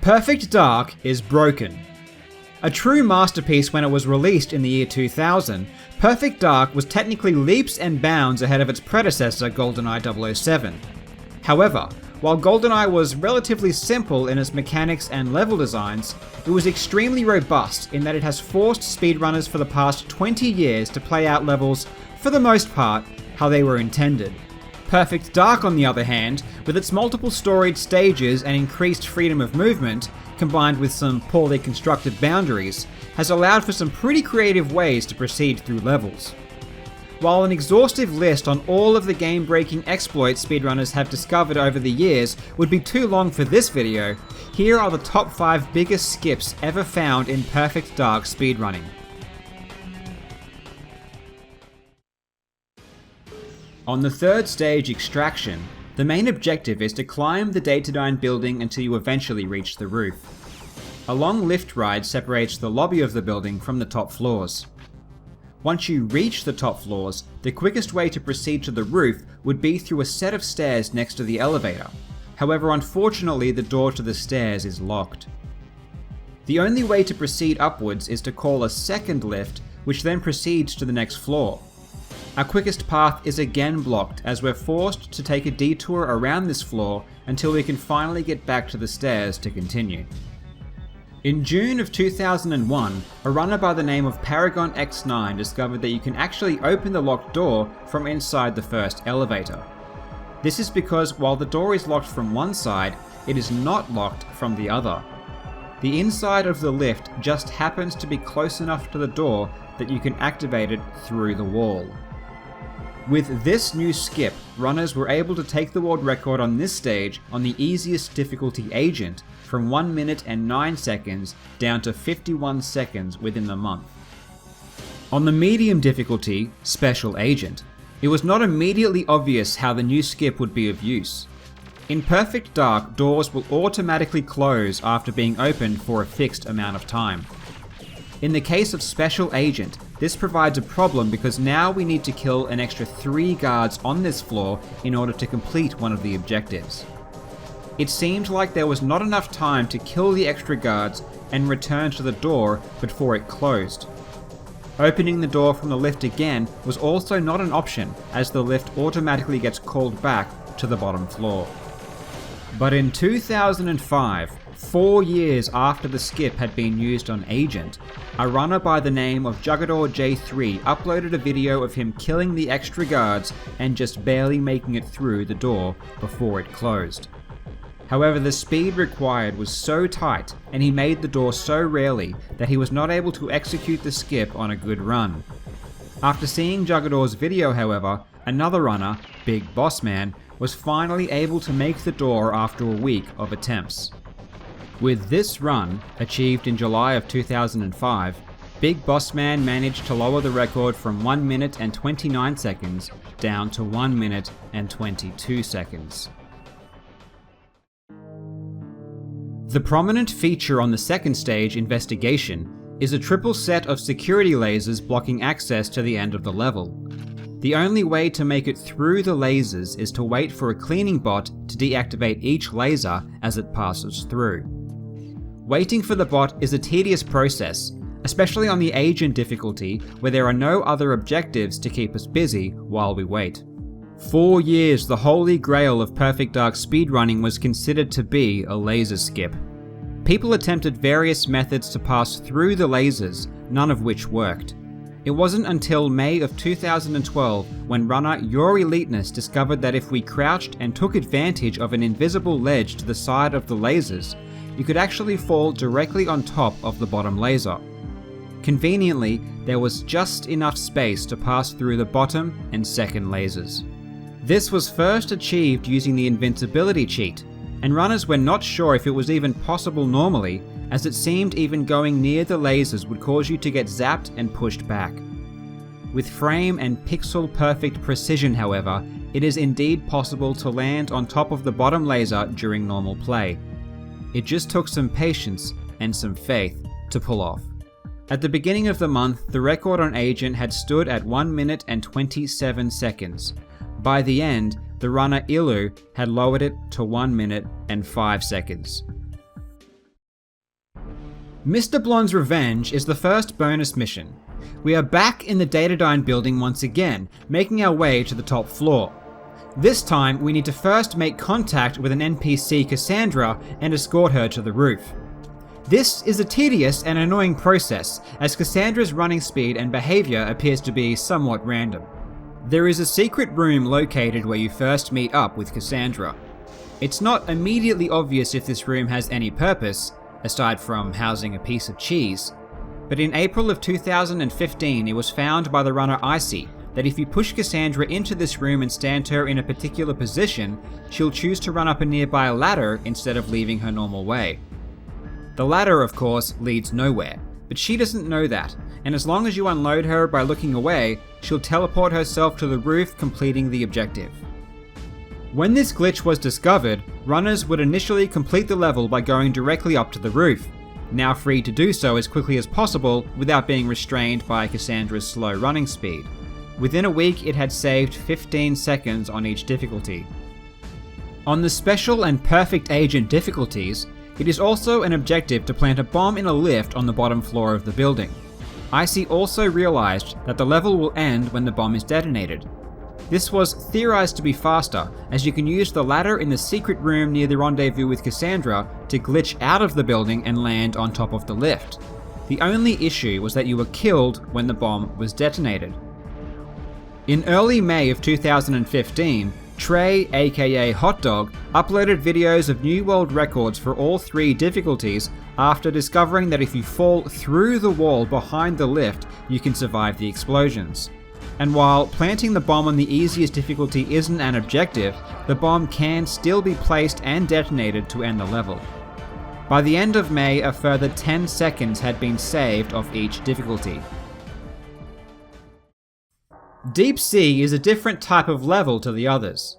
Perfect Dark is broken. A true masterpiece when it was released in the year 2000, Perfect Dark was technically leaps and bounds ahead of its predecessor Goldeneye 007. However, while Goldeneye was relatively simple in its mechanics and level designs, it was extremely robust in that it has forced speedrunners for the past 20 years to play out levels, for the most part, how they were intended. Perfect Dark, on the other hand, with its multiple storied stages and increased freedom of movement, combined with some poorly constructed boundaries, has allowed for some pretty creative ways to proceed through levels. While an exhaustive list on all of the game-breaking exploits speedrunners have discovered over the years would be too long for this video, here are the top 5 biggest skips ever found in Perfect Dark speedrunning. On the third stage, Extraction, the main objective is to climb the Datadyne building until you eventually reach the roof. A long lift ride separates the lobby of the building from the top floors. Once you reach the top floors, the quickest way to proceed to the roof would be through a set of stairs next to the elevator. However, unfortunately, the door to the stairs is locked. The only way to proceed upwards is to call a second lift, which then proceeds to the next floor. Our quickest path is again blocked as we're forced to take a detour around this floor until we can finally get back to the stairs to continue. In June of 2001, a runner by the name of Paragon X9 discovered that you can actually open the locked door from inside the first elevator. This is because while the door is locked from one side, it is not locked from the other. The inside of the lift just happens to be close enough to the door that you can activate it through the wall. With this new skip, runners were able to take the world record on this stage on the easiest difficulty Agent from 1 minute and 9 seconds down to 51 seconds within the month. On the medium difficulty, Special Agent, it was not immediately obvious how the new skip would be of use. In Perfect Dark, doors will automatically close after being opened for a fixed amount of time. In the case of Special Agent, this provides a problem because now we need to kill an extra 3 guards on this floor in order to complete one of the objectives. It seemed like there was not enough time to kill the extra guards and return to the door before it closed. Opening the door from the lift again was also not an option, as the lift automatically gets called back to the bottom floor. But in 2005, 4 years after the skip had been used on Agent, a runner by the name of Jugador J3 uploaded a video of him killing the extra guards and just barely making it through the door before it closed. However, the speed required was so tight and he made the door so rarely that he was not able to execute the skip on a good run. After seeing Jugador's video, however, another runner, Big Boss Man, was finally able to make the door after a week of attempts. With this run, achieved in July of 2005, Big Boss Man managed to lower the record from 1 minute and 29 seconds down to 1 minute and 22 seconds. The prominent feature on the second stage, Investigation, is a triple set of security lasers blocking access to the end of the level. The only way to make it through the lasers is to wait for a cleaning bot to deactivate each laser as it passes through. Waiting for the bot is a tedious process, especially on the Agent difficulty where there are no other objectives to keep us busy while we wait. 4 years, the holy grail of Perfect Dark speedrunning was considered to be a laser skip. People attempted various methods to pass through the lasers, none of which worked. It wasn't until May of 2012 when runner Your Eliteness discovered that if we crouched and took advantage of an invisible ledge to the side of the lasers, you could actually fall directly on top of the bottom laser. Conveniently, there was just enough space to pass through the bottom and second lasers. This was first achieved using the invincibility cheat, and runners were not sure if it was even possible normally, as it seemed even going near the lasers would cause you to get zapped and pushed back. With frame and pixel perfect precision, however, it is indeed possible to land on top of the bottom laser during normal play. It just took some patience and some faith to pull off. At the beginning of the month, the record on Agent had stood at 1 minute and 27 seconds. By the end, the runner Ilu had lowered it to 1 minute and 5 seconds. Mr. Blonde's Revenge is the first bonus mission. We are back in the Datadyne building once again, making our way to the top floor. This time, we need to first make contact with an NPC Cassandra and escort her to the roof. This is a tedious and annoying process, as Cassandra's running speed and behaviour appears to be somewhat random. There is a secret room located where you first meet up with Cassandra. It's not immediately obvious if this room has any purpose, aside from housing a piece of cheese, but in April of 2015 it was found by the runner Icy that if you push Cassandra into this room and stand her in a particular position, she'll choose to run up a nearby ladder instead of leaving her normal way. The ladder, of course, leads nowhere, but she doesn't know that, and as long as you unload her by looking away, she'll teleport herself to the roof, completing the objective. When this glitch was discovered, runners would initially complete the level by going directly up to the roof, now free to do so as quickly as possible without being restrained by Cassandra's slow running speed. Within a week, it had saved 15 seconds on each difficulty. On the Special and Perfect Agent difficulties, it is also an objective to plant a bomb in a lift on the bottom floor of the building. Icy also realized that the level will end when the bomb is detonated. This was theorized to be faster, as you can use the ladder in the secret room near the rendezvous with Cassandra to glitch out of the building and land on top of the lift. The only issue was that you were killed when the bomb was detonated. In early May of 2015, Trey, aka Hotdog, uploaded videos of new world records for all 3 difficulties after discovering that if you fall through the wall behind the lift, you can survive the explosions. And while planting the bomb on the easiest difficulty isn't an objective, the bomb can still be placed and detonated to end the level. By the end of May, a further 10 seconds had been saved of each difficulty. Deep Sea is a different type of level to the others.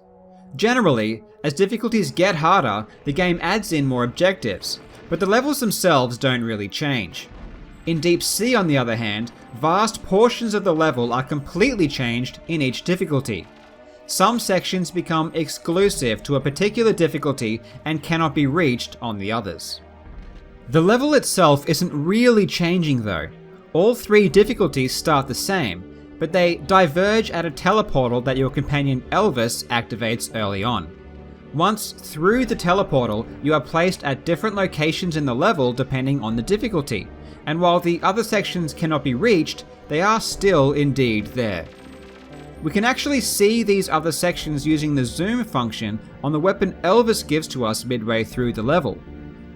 Generally, as difficulties get harder, the game adds in more objectives, but the levels themselves don't really change. In Deep Sea, on the other hand, vast portions of the level are completely changed in each difficulty. Some sections become exclusive to a particular difficulty and cannot be reached on the others. The level itself isn't really changing though. All 3 difficulties start the same, but they diverge at a teleportal that your companion Elvis activates early on. Once through the teleportal, you are placed at different locations in the level depending on the difficulty, and while the other sections cannot be reached, they are still indeed there. We can actually see these other sections using the zoom function on the weapon Elvis gives to us midway through the level.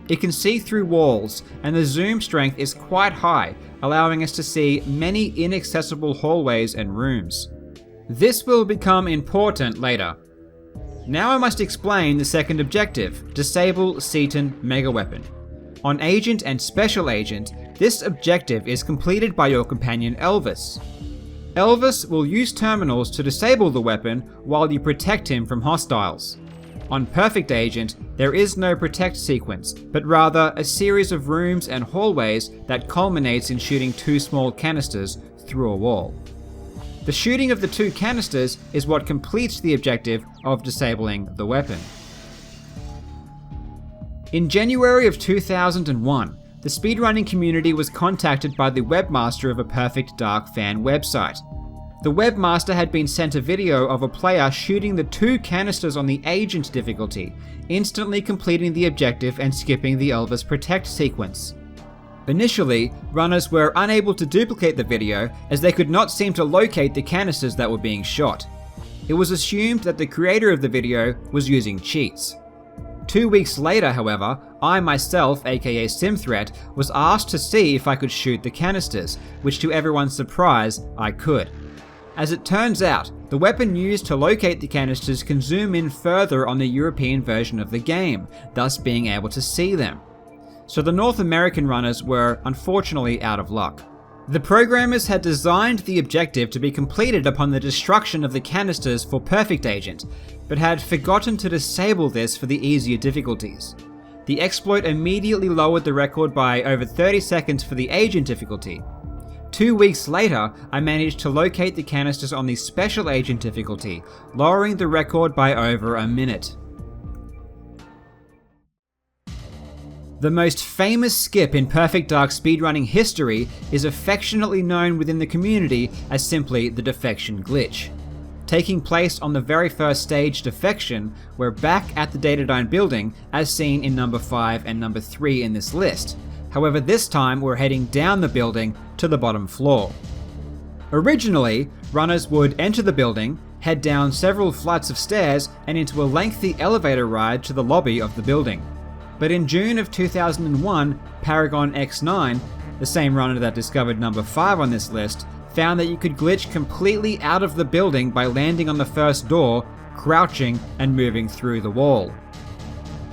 It can see through walls, and the zoom strength is quite high, allowing us to see many inaccessible hallways and rooms. This will become important later. Now I must explain the second objective, disable Seton Mega Weapon. On Agent and Special Agent, this objective is completed by your companion Elvis. Elvis will use terminals to disable the weapon while you protect him from hostiles. On Perfect Agent, there is no protect sequence, but rather a series of rooms and hallways that culminates in shooting 2 small canisters through a wall. The shooting of the 2 canisters is what completes the objective of disabling the weapon. In January of 2001, the speedrunning community was contacted by the webmaster of a Perfect Dark fan website. The webmaster had been sent a video of a player shooting the 2 canisters on the Agent difficulty, instantly completing the objective and skipping the Elvis Protect sequence. Initially, runners were unable to duplicate the video as they could not seem to locate the canisters that were being shot. It was assumed that the creator of the video was using cheats. 2 weeks later, however, I myself, aka SimThreat, was asked to see if I could shoot the canisters, which to everyone's surprise, I could. As it turns out, the weapon used to locate the canisters can zoom in further on the European version of the game, thus being able to see them. So the North American runners were unfortunately out of luck. The programmers had designed the objective to be completed upon the destruction of the canisters for Perfect Agent, but had forgotten to disable this for the easier difficulties. The exploit immediately lowered the record by over 30 seconds for the Agent difficulty. 2 weeks later, I managed to locate the canisters on the Special Agent difficulty, lowering the record by over a minute. The most famous skip in Perfect Dark speedrunning history is affectionately known within the community as simply the Defection glitch. Taking place on the very first stage, Defection, we're back at the Datadyne building as seen in number 5 and number 3 in this list. However, this time we're heading down the building to the bottom floor. Originally, runners would enter the building, head down several flights of stairs and into a lengthy elevator ride to the lobby of the building. But in June of 2001, Paragon X9, the same runner that discovered number 5 on this list, found that you could glitch completely out of the building by landing on the first door, crouching, and moving through the wall.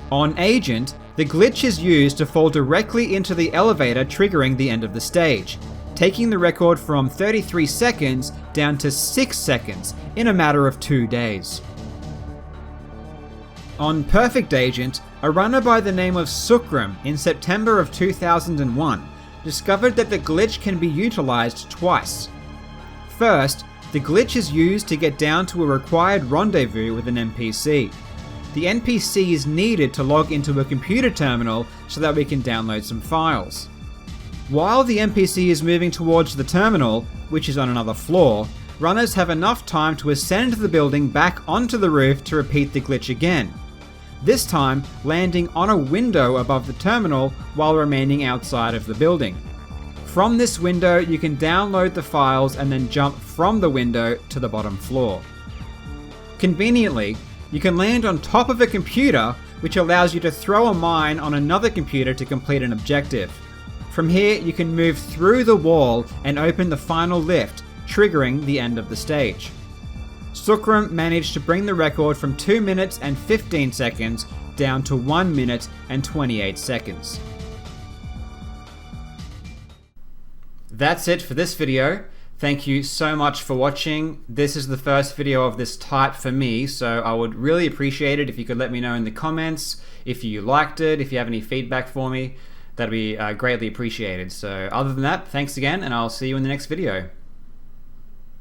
On Agent, the glitch is used to fall directly into the elevator, triggering the end of the stage, taking the record from 33 seconds down to 6 seconds in a matter of 2 days. On Perfect Agent, a runner by the name of Sukram in September of 2001 discovered that the glitch can be utilized twice. First, the glitch is used to get down to a required rendezvous with an NPC. The NPC is needed to log into a computer terminal so that we can download some files. While the NPC is moving towards the terminal, which is on another floor, runners have enough time to ascend the building back onto the roof to repeat the glitch again. This time landing on a window above the terminal while remaining outside of the building. From this window you can download the files and then jump from the window to the bottom floor. Conveniently, you can land on top of a computer, which allows you to throw a mine on another computer to complete an objective. From here you can move through the wall and open the final lift, triggering the end of the stage. Sukram managed to bring the record from 2 minutes and 15 seconds down to 1 minute and 28 seconds. That's it for this video. Thank you so much for watching. This is the first video of this type for me, so I would really appreciate it if you could let me know in the comments if you liked it, if you have any feedback for me. That'd be greatly appreciated. So other than that, thanks again, and I'll see you in the next video.